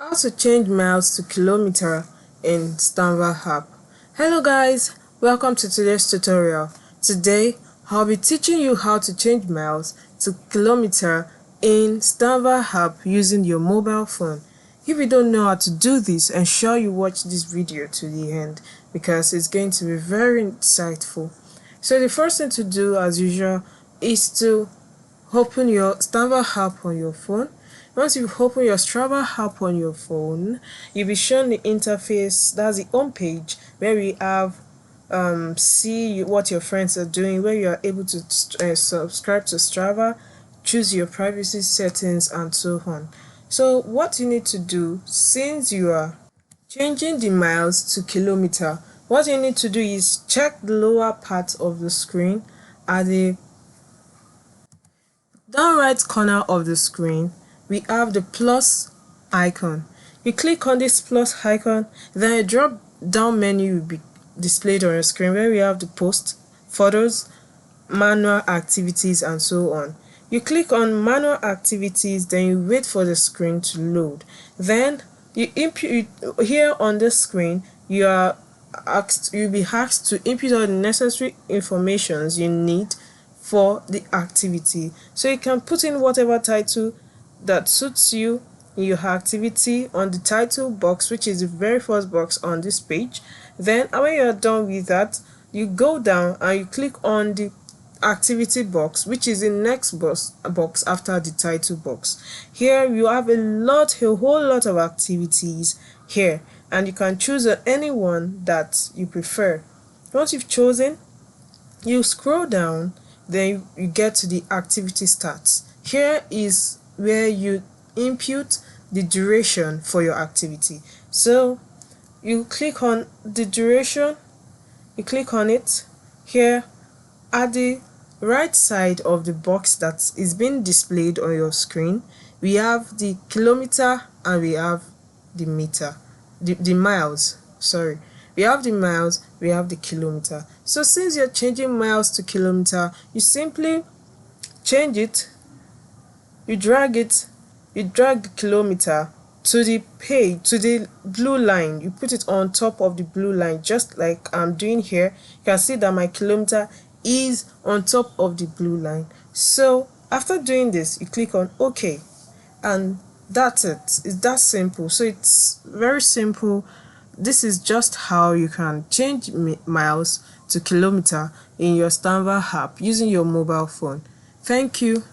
How to change miles to kilometer in Strava app. Hello guys, welcome to today's tutorial. Today I'll be teaching you how to change miles to kilometer in Strava app using your mobile phone. If you don't know how to do this, ensure you watch this video to the end because it's going to be very insightful. So the first thing to do, as usual, is to open your Strava app on your phone. Once you open your Strava app on your phone, you'll be shown the interface. That's the home page where we have see what your friends are doing, where you are able to subscribe to Strava, choose your privacy settings, and so on. So what you need to do, since you are changing the miles to kilometer, what you need to do is check the lower part of the screen. At the down right corner of the screen, we have the plus icon. You click on this plus icon, then a drop down menu will be displayed on your screen where we have the post, photos, manual activities, and so on. You click on manual activities, then you wait for the screen to load. Then you input here on the screen. You'll be asked to input all the necessary informations you need for the activity. So you can put in whatever title that suits you in your activity on the title box, which is the very first box on this page. Then when you're done with that, you go down and you click on the activity box, which is the next box after the title box. Here you have a whole lot of activities here, and you can choose any one that you prefer. Once you've chosen, you scroll down, then you get to the activity stats. Here is where you input the duration for your activity. So you click on the duration, you click on it. Here at the right side of the box that is being displayed on your screen, we have the kilometer and we have the meter, the miles, sorry. We have the miles, we have the kilometer. So since you're changing miles to kilometer, you simply change it, you drag the kilometer to the page, to the blue line. You put it on top of the blue line, just like I'm doing here. You can see that my kilometer is on top of the blue line. So after doing this, you click on OK, and that's it. It's that simple. So it's very simple. This is just how you can change miles to kilometer in your Strava app using your mobile phone. Thank you.